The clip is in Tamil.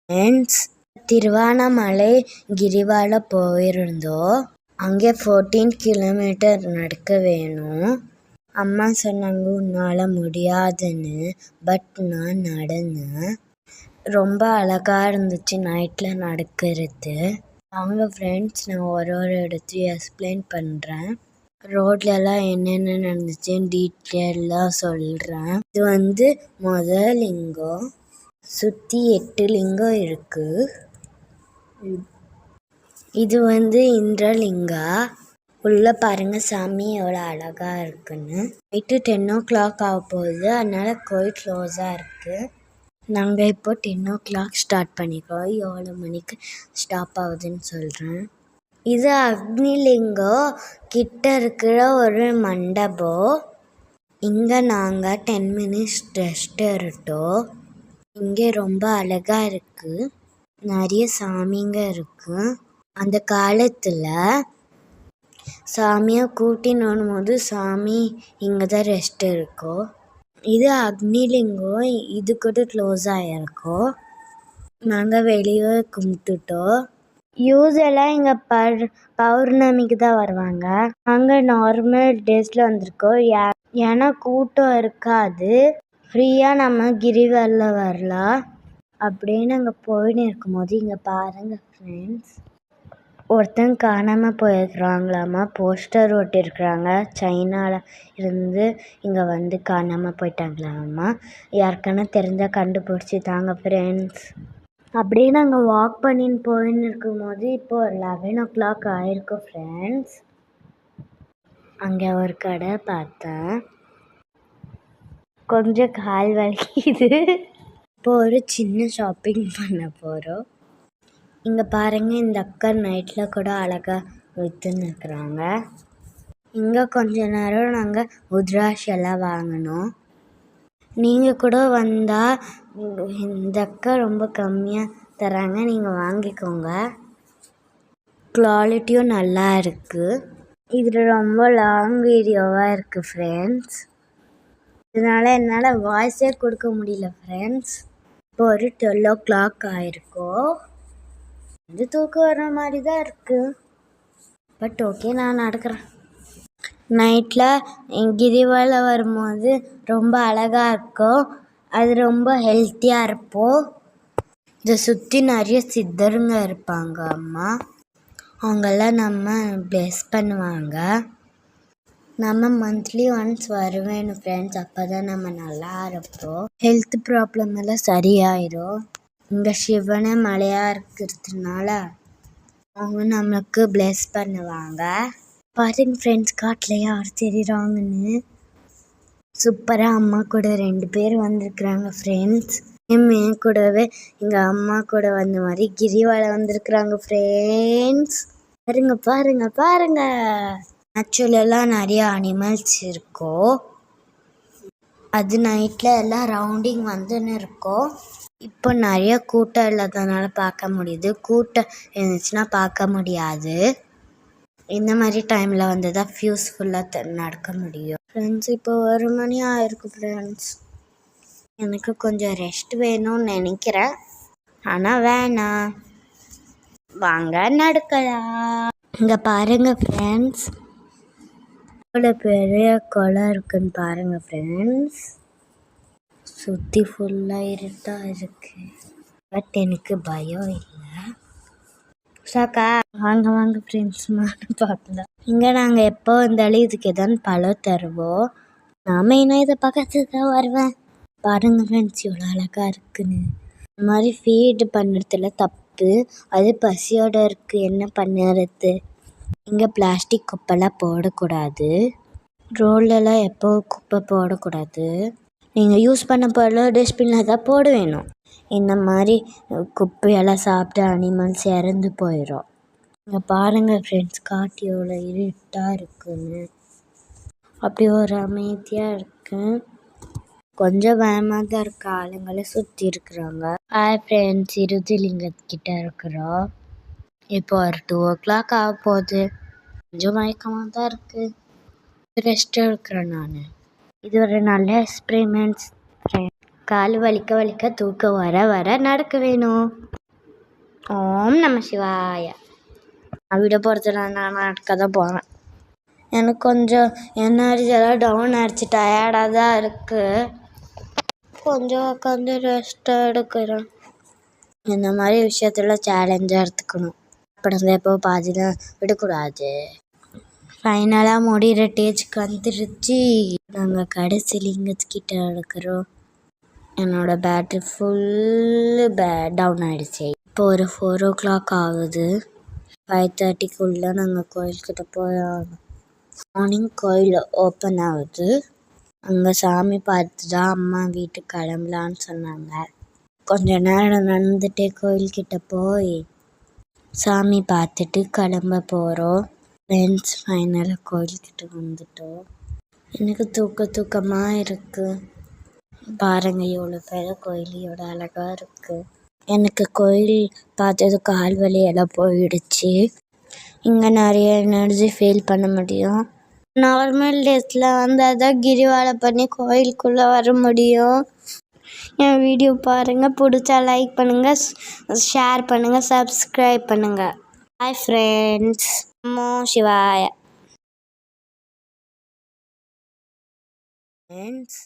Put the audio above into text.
ஃப்ரெண்ட்ஸ், திருவண்ணாமலை கிரிவலம் போயிருந்தோம். அங்கே 14 கிலோமீட்டர் நடக்க வேணும். அம்மா சொன்னாங்க உன்னால் முடியாதுன்னு. பட் நான் நடந்தேன். ரொம்ப அழகாக இருந்துச்சு நைட்டில் நடக்கிறது. வாங்க ஃப்ரெண்ட்ஸ், நான் ஒரு இடத்தையும் எக்ஸ்பிளைன் பண்ணுறேன். ரோட்லலாம் என்னென்ன நடந்துச்சுன்னு டீட்டெயிலாக சொல்கிறேன். இது முதல் லிங்கம். சுற்றி 8 லிங்கம் இருக்குது. இது இந்திரலிங்கா. உள்ளே பாருங்கள் சாமி எவ்வளோ அழகாக இருக்குன்னு. நைட்டு 10 o'clock ஆக போகுது, அதனால் கோயில் க்ளோஸாக இருக்குது. நாங்கள் இப்போ 10 o'clock ஸ்டார்ட் பண்ணிக்கிறோம். எவ்வளோ மணிக்கு ஸ்டாப் ஆகுதுன்னு சொல்கிறேன். இது அக்னிலிங்கம் கிட்ட இருக்கிற ஒரு மண்டபம். இங்கே நாங்கள் 10 minutes ரெஸ்ட் எடுத்தோம். இங்கே ரொம்ப அழகாக இருக்குது. நிறைய சாமிங்க இருக்குது. அந்த காலத்தில் சாமியை கூட்டின்னு வரும்போது சாமி இங்கே தான் ரெஸ்ட் இருக்கும். இது அக்னிலிங்கம். இது கூட க்ளோஸ் ஆகிருக்கோம். நாங்கள் வெளியே கும்பிட்டுட்டோம். யூஸ்வலாக இங்கே பௌர்ணமிக்கு தான் வருவாங்க. நாங்கள் நார்மல் டேஸில் வந்திருக்கோம். ஏன்னா கூட்டம் இருக்காது, ஃப்ரீயாக நம்ம கிரிவலம் வரலாம். அப்படியே நாங்கள் போயின்னு இருக்கும்போது இங்கே பாருங்கள் ஃப்ரெண்ட்ஸ், ஒருத்தங்க காணாமல் போயிருக்கிறாங்களாமா. போஸ்டர் ஒட்டியிருக்கிறாங்க. சைனாவில் இருந்து இங்கே காணாமல் போயிட்டாங்களாமா. யாருக்கான தெரிஞ்சால் கண்டுபிடிச்சி தாங்க ஃப்ரெண்ட்ஸ். அப்படியே நாங்கள் வாக் பண்ணின்னு போயின்னு இருக்கும்போது இப்போ 11 o'clock ஆகிருக்கோம் ஃப்ரெண்ட்ஸ். அங்கே ஒரு கடை பார்த்தேன். கொஞ்சம் கால் வலிக்குது. இப்போ ஒரு சின்ன ஷாப்பிங் பண்ண போகிறோம். இங்கே பாருங்கள், இந்த அக்கா நைட்டில் கூட அழகாக விற்றுன்னு இருக்கிறாங்க. இங்கே கொஞ்ச நேரம் நாங்கள் உத்ராட்செல்லாம் வாங்கினோம். நீங்கள் கூட வந்தால் இந்த அக்கா ரொம்ப கம்மியாக தராங்க, நீங்கள் வாங்கிக்கோங்க. குவாலிட்டியும் நல்லா இருக்குது. இது ரொம்ப லாங் வீடியோவாக இருக்குது ஃப்ரெண்ட்ஸ். இதனால் என்னால் வாய்ஸே கொடுக்க முடியல ஃப்ரெண்ட்ஸ். இப்போ ஒரு 12 o'clock ஆகிருக்கோம். தூக்கம் வர மாதிரி தான் இருக்குது. பட் ஓகே, நான் நடக்கிறேன். நைட்டில் கிரிவலம் வரும்போது ரொம்ப அழகாக இருக்கும். அது ரொம்ப ஹெல்த்தியாக இருப்போம். இதை சுற்றி நிறைய சித்தருங்க இருப்பாங்க. அம்மா அவங்கெல்லாம் நம்ம ப்ளெஸ் பண்ணுவாங்க. நம்ம மந்த்லி ஒன்ஸ் வருவேணும் ஃப்ரெண்ட்ஸ். அப்போ தான் நம்ம நல்லா இருப்போம். ஹெல்த் ப்ராப்ளம் எல்லாம் சரியாயிடும். இங்கே சிவனை மலையாக இருக்கிறதுனால அவங்க நம்மளுக்கு ப்ளெஸ் பண்ணுவாங்க. பாருங்க ஃப்ரெண்ட்ஸ், காட்டில் யார் தெரியுறாங்கன்னு. சூப்பராக அம்மா கூட 2 பேர் வந்திருக்குறாங்க ஃப்ரெண்ட்ஸ். என் கூடவே எங்கள் அம்மா கூட வந்த மாதிரி கிரிவலம் வந்திருக்குறாங்க ஃப்ரெண்ட்ஸ். பாருங்க பாருங்க பாருங்க. நேச்சுரலாக நிறைய அனிமல்ஸ் இருக்கும். அது நைட்டில் எல்லாம் ரவுண்டிங் வந்துன்னு இருக்கும். இப்போ நிறைய கூட்டம் இல்லாததுனால பார்க்க முடியுது. கூட்டம் இருந்துச்சுன்னா பார்க்க முடியாது. இந்த மாதிரி டைமில் வந்து தான் ஃபியூஸ்ஃபுல்லாக நடக்க முடியும் ஃப்ரெண்ட்ஸ். இப்போ 1 மணி ஆயிருக்கு ஃப்ரெண்ட்ஸ். எனக்கு கொஞ்சம் ரெஸ்ட் வேணும்னு நினைக்கிறேன், ஆனால் வேணாம், வாங்க நடக்கலாம். இங்கே பாருங்கள் ஃப்ரெண்ட்ஸ், எவ்வளோ பெரிய குளம் இருக்குன்னு பாருங்கள் ஃப்ரெண்ட்ஸ். சுற்றி ஃபுல்லாக இருட்டாக இருக்குது. பட் எனக்கு பயம் இல்லை. சாக்கா வாங்க வாங்க ஃப்ரெண்ட்ஸ், மாட்டு பார்க்கலாம். இங்கே நாங்கள் எப்போ வந்தாலும் இதுக்கு எதாவது பழம் தருவோம். நான் மெயினாக இதை பக்கத்துக்கு தான் வருவேன். பாருங்கள் ஃப்ரெண்ட்ஸ், இவ்வளோ அழகாக இருக்குன்னு. இந்த மாதிரி ஃபீடு பண்ணுறதுல தப்பு. அது பசியோடு இருக்குது, என்ன பண்ணுறது. இங்கே பிளாஸ்டிக் குப்பைலாம் போடக்கூடாது. ரோட்லலாம் எப்போ குப்பை போடக்கூடாது. நீங்கள் யூஸ் பண்ண பொருள் டஸ்ட்பினில் தான் போட வேணும். இந்த மாதிரி குப்பையெல்லாம் சாப்பிட்டு அனிமல்ஸ் இறந்து போயிடும். இங்கே பாருங்கள் ஃப்ரெண்ட்ஸ், காட்டு எவ்வளோ இருட்டாக இருக்குன்னு. அப்படி ஒரு அமைதியாக இருக்கு. கொஞ்சம் பயமாக தான் இருக்குது. ஆளுங்களை சுற்றி இருக்கிறாங்க. ஹாய் ஃப்ரெண்ட்ஸ், இருதிலிங்கக்கிட்ட இருக்கிறோம். இப்போ ஒரு 2 o'clock ஆக போகுது. கொஞ்சம் மயக்கமாக தான் இருக்குது. ரெஸ்ட் எடுக்கிறேன் நான். இது ஒரு நல்ல எக்ஸ்பெரிமெண்ட்ஸ். கால் வலிக்க வலிக்க தூக்கம் வர வர நடக்க வேணும். ஓம் நம சிவாய. நான் விட போகிறதுல நான் நடக்க தான் போகிறேன். எனக்கு கொஞ்சம் எனர்ஜி எல்லாம் டவுன் ஆகிடுச்சு, டயர்டாக தான் இருக்குது. கொஞ்சம் உட்காந்து ரெஸ்ட்டாக எடுக்கிறேன். இந்த மாதிரி விஷயத்தில் சேலஞ்சாக எடுத்துக்கணும். படம் எப்போ பாதியில் விடக்கூடாது. ஃபைனலாக முடிகிற ஸ்டேஜுக்கு வந்துருச்சு. நாங்கள் கடைசி லிங்கத்துக்கிட்ட இருக்கிறோம். என்னோட பேட்ரி ஃபுல்லு டவுன் ஆகிடுச்சு. இப்போ ஒரு 4 o'clock ஆகுது. 5:30க்குள்ளே நாங்கள் கோயில்கிட்ட போய் மார்னிங் கோயில் ஓப்பன் ஆகுது. அங்கே சாமி பார்த்து தான் அம்மா வீட்டுக்கு கிளம்பலான்னு சொன்னாங்க. கொஞ்ச நேரம் நடந்துகிட்டே கோயில்கிட்ட போய் சாமி பார்த்துட்டு கிளம்ப போகிறோம். ஃப்ரெண்ட்ஸ் ஃபைனலாக கோயில்கிட்ட வந்துட்டோம். எனக்கு தூக்கமாக இருக்குது. பாருங்கள் எவ்வளோ பேர் கோயில் எவ்வளோ அழகாக இருக்குது. எனக்கு கோயில் பார்த்தது கால் வலி எல்லாம் போயிடுச்சு. இங்கே நிறைய எனர்ஜி ஃபீல் பண்ண முடியும். நார்மல் டேஸில் வந்தால் தான் கிரிவலம் பண்ணி கோயிலுக்குள்ளே வர முடியும். என் வீடியோ பாருங்கள், பிடிச்சா லைக் பண்ணுங்கள், ஷேர் பண்ணுங்கள், சப்ஸ்கிரைப் பண்ணுங்கள். Hi friends. நமோ சிவாய. ஃப்ரெண்ட்ஸ்